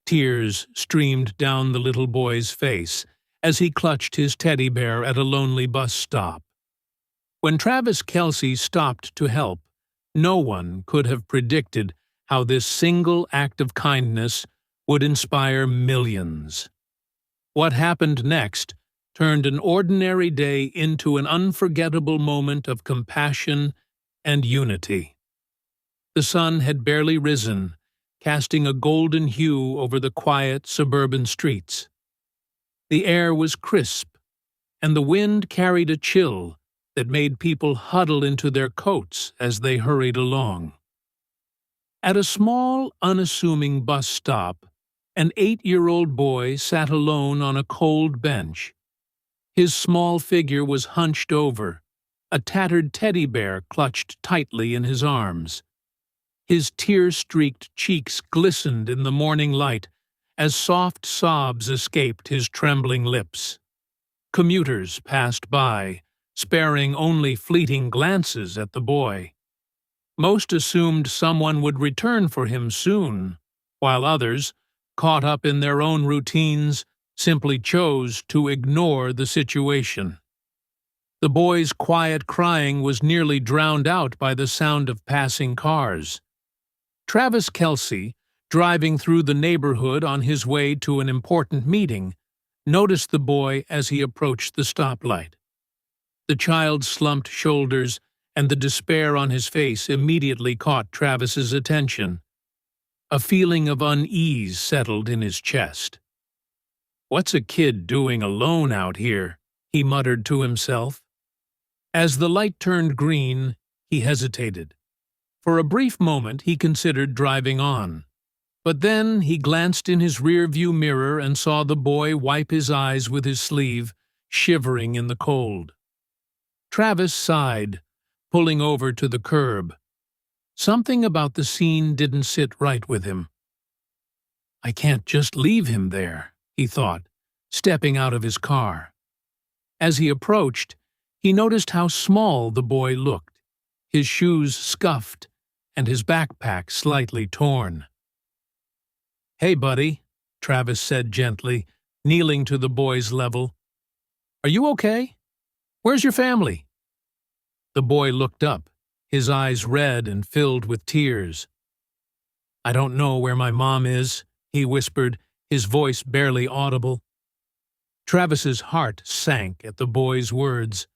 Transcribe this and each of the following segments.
Tears streamed down the little boy's face as he clutched his teddy bear at a lonely bus stop. When Travis Kelce stopped to help, no one could have predicted how this single act of kindness would inspire millions. What happened next turned an ordinary day into an unforgettable moment of compassion and unity. The sun had barely risen, casting a golden hue over the quiet suburban streets. The air was crisp, and the wind carried a chill that made people huddle into their coats as they hurried along. At a small, unassuming bus stop, an 8-year-old boy sat alone on a cold bench. His small figure was hunched over, a tattered teddy bear clutched tightly in his arms. His tear-streaked cheeks glistened in the morning light as soft sobs escaped his trembling lips. Commuters passed by, sparing only fleeting glances at the boy. Most assumed someone would return for him soon, while others, caught up in their own routines, simply chose to ignore the situation. The boy's quiet crying was nearly drowned out by the sound of passing cars. Travis Kelce, driving through the neighborhood on his way to an important meeting, noticed the boy as he approached the stoplight. The child's slumped shoulders and the despair on his face immediately caught Travis's attention. A feeling of unease settled in his chest. "What's a kid doing alone out here?" he muttered to himself. As the light turned green, he hesitated. For a brief moment he considered driving on. But then he glanced in his rearview mirror and saw the boy wipe his eyes with his sleeve, shivering in the cold. Travis sighed, pulling over to the curb. Something about the scene didn't sit right with him. "I can't just leave him there," he thought, stepping out of his car. As he approached, he noticed how small the boy looked, his shoes scuffed and his backpack slightly torn. "Hey, buddy," Travis said gently, kneeling to the boy's level. "Are you okay? Where's your family?" The boy looked up, his eyes red and filled with tears. "I don't know where my mom is," he whispered, his voice barely audible. Travis's heart sank at the boy's words.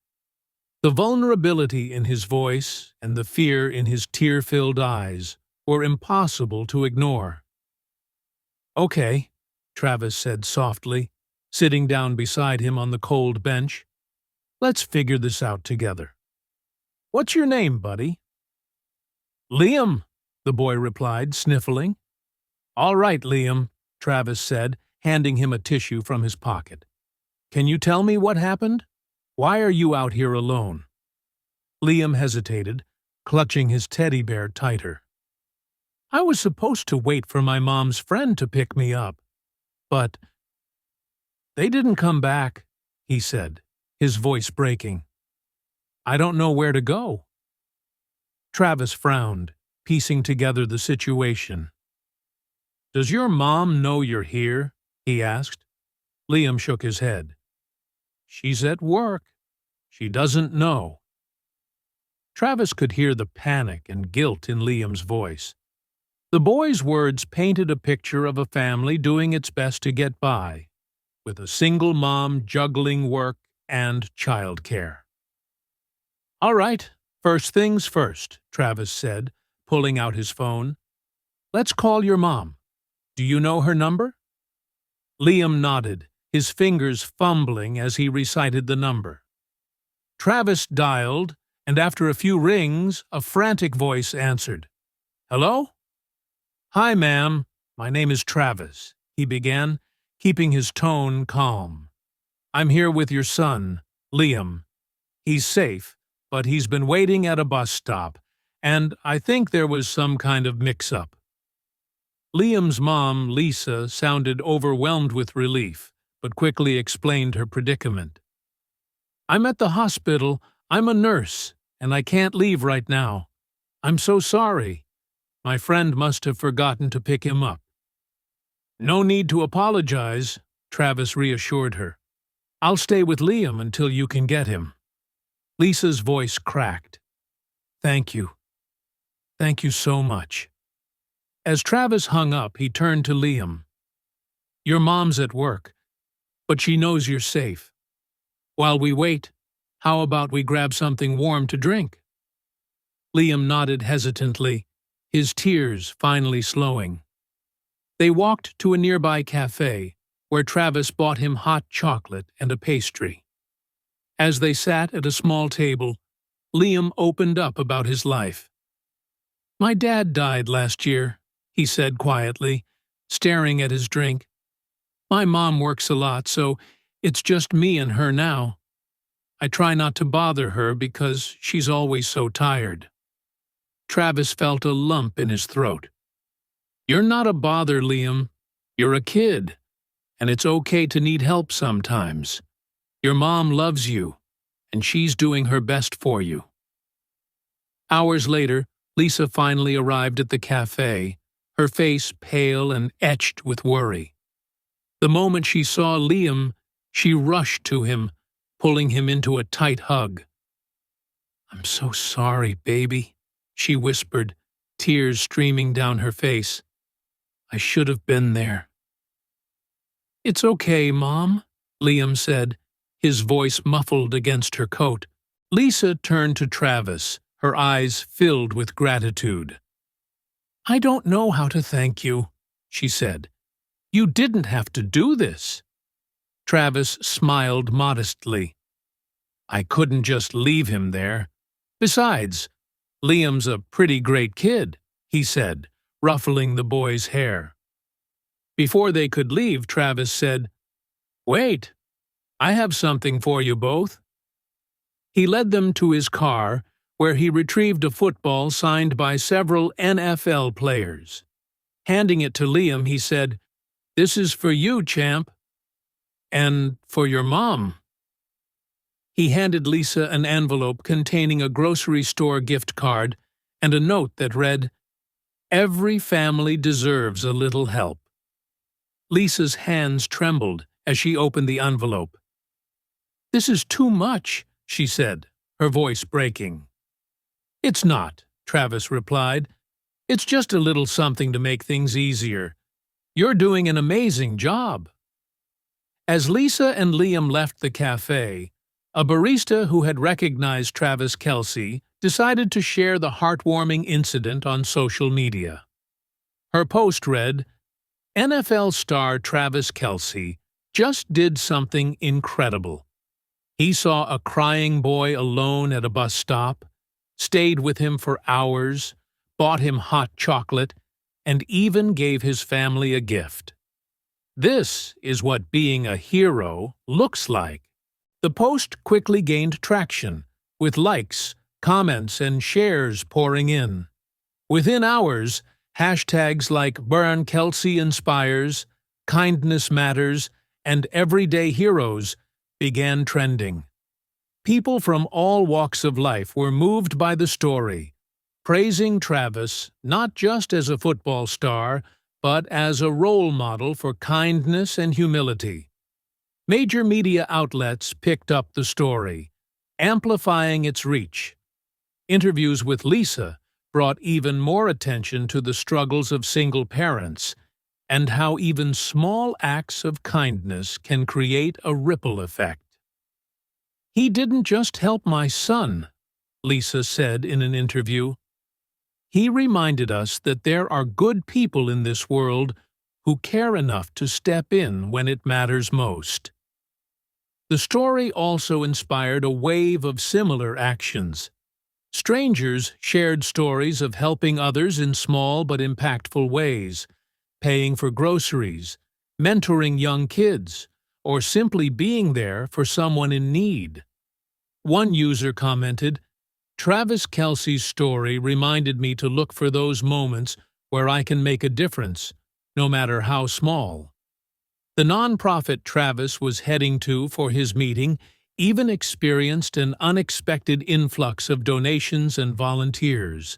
The vulnerability in his voice and the fear in his tear-filled eyes were impossible to ignore. "Okay," Travis said softly, sitting down beside him on the cold bench. "Let's figure this out together. What's your name, buddy?" "Liam," the boy replied, sniffling. "All right, Liam," Travis said, handing him a tissue from his pocket. "Can you tell me what happened? Why are you out here alone?" Liam hesitated, clutching his teddy bear tighter. "I was supposed to wait for my mom's friend to pick me up, but they didn't come back," he said, his voice breaking. "I don't know where to go." Travis frowned, piecing together the situation. "Does your mom know you're here?" he asked. Liam shook his head. "She's at work. She doesn't know." Travis could hear the panic and guilt in Liam's voice. The boy's words painted a picture of a family doing its best to get by, with a single mom juggling work and childcare. "All right, first things first," Travis said, pulling out his phone. "Let's call your mom. Do you know her number?" Liam nodded, his fingers fumbling as he recited the number. Travis dialed, and after a few rings, a frantic voice answered. "Hello?" "Hi, ma'am. My name is Travis," he began, keeping his tone calm. "I'm here with your son, Liam. He's safe, but he's been waiting at a bus stop, and I think there was some kind of mix-up." Liam's mom, Lisa, sounded overwhelmed with relief, but quickly explained her predicament. "I'm at the hospital. I'm a nurse, and I can't leave right now. I'm so sorry. My friend must have forgotten to pick him up." No need to apologize, Travis reassured her. I'll stay with Liam until you can get him. Lisa's voice cracked. Thank you. Thank you so much. As Travis hung up, he turned to Liam. Your mom's at work, but she knows you're safe. While we wait, how about we grab something warm to drink? Liam nodded hesitantly, his tears finally slowing. They walked to a nearby cafe, where Travis bought him hot chocolate and a pastry. As they sat at a small table, Liam opened up about his life. My dad died last year, he said quietly, staring at his drink. My mom works a lot, so it's just me and her now. I try not to bother her because she's always so tired. Travis felt a lump in his throat. You're not a bother, Liam. You're a kid, and it's okay to need help sometimes. Your mom loves you, and she's doing her best for you. Hours later, Lisa finally arrived at the cafe, her face pale and etched with worry. The moment she saw Liam, she rushed to him, pulling him into a tight hug. I'm so sorry, baby, she whispered, tears streaming down her face. I should have been there. It's okay, Mom, Liam said, his voice muffled against her coat. Lisa turned to Travis, her eyes filled with gratitude. I don't know how to thank you, she said. You didn't have to do this. Travis smiled modestly. I couldn't just leave him there. Besides, Liam's a pretty great kid, he said, ruffling the boy's hair. Before they could leave, Travis said, Wait, I have something for you both. He led them to his car, where he retrieved a football signed by several NFL players. Handing it to Liam, he said, This is for you, champ. And for your mom. He handed Lisa an envelope containing a grocery store gift card and a note that read, Every family deserves a little help. Lisa's hands trembled as she opened the envelope. This is too much, she said, her voice breaking. It's not, Travis replied. It's just a little something to make things easier. You're doing an amazing job. As Lisa and Liam left the cafe, a barista who had recognized Travis Kelce decided to share the heartwarming incident on social media. Her post read, NFL star Travis Kelce just did something incredible. He saw a crying boy alone at a bus stop, stayed with him for hours, bought him hot chocolate, and even gave his family a gift. This is what being a hero looks like. The post quickly gained traction, with likes, comments, and shares pouring in. Within hours, hashtags like Burn Kelce Inspires, Kindness Matters, and Everyday Heroes began trending. People from all walks of life were moved by the story, praising Travis not just as a football star, but as a role model for kindness and humility. Major media outlets picked up the story, amplifying its reach. Interviews with Lisa brought even more attention to the struggles of single parents and how even small acts of kindness can create a ripple effect. He didn't just help my son, Lisa said in an interview. He reminded us that there are good people in this world who care enough to step in when it matters most. The story also inspired a wave of similar actions. Strangers shared stories of helping others in small but impactful ways, paying for groceries, mentoring young kids, or simply being there for someone in need. One user commented, Travis Kelce's story reminded me to look for those moments where I can make a difference, no matter how small. The nonprofit Travis was heading to for his meeting even experienced an unexpected influx of donations and volunteers,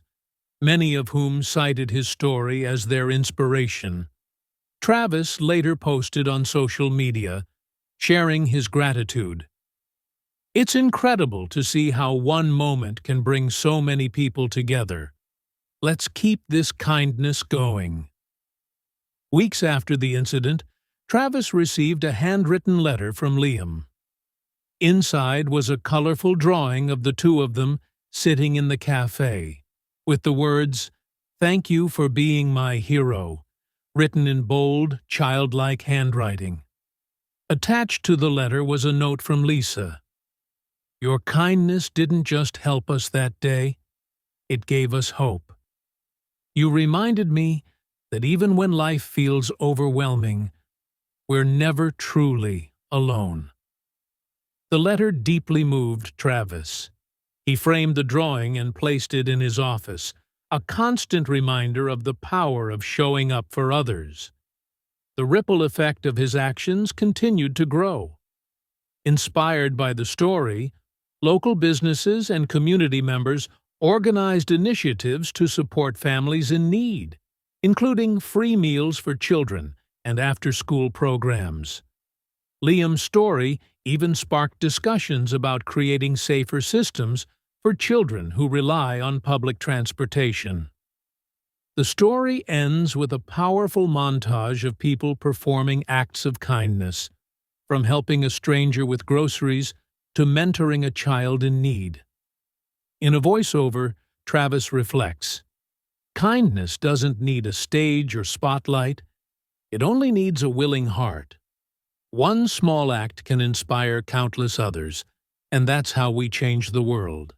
many of whom cited his story as their inspiration. Travis later posted on social media, sharing his gratitude. "It's incredible to see how one moment can bring so many people together. Let's keep this kindness going." Weeks after the incident, Travis received a handwritten letter from Liam. Inside was a colorful drawing of the two of them sitting in the cafe, with the words, "Thank you for being my hero," written in bold, childlike handwriting. Attached to the letter was a note from Lisa. "Your kindness didn't just help us that day, it gave us hope. You reminded me that even when life feels overwhelming, we're never truly alone." The letter deeply moved Travis. He framed the drawing and placed it in his office, a constant reminder of the power of showing up for others. The ripple effect of his actions continued to grow. Inspired by the story, local businesses and community members organized initiatives to support families in need, including free meals for children and after-school programs. Liam's story even sparked discussions about creating safer systems for children who rely on public transportation. The story ends with a powerful montage of people performing acts of kindness, from helping a stranger with groceries to mentoring a child in need. In a voiceover, Travis reflects, "Kindness doesn't need a stage or spotlight. It only needs a willing heart. One small act can inspire countless others, and that's how we change the world."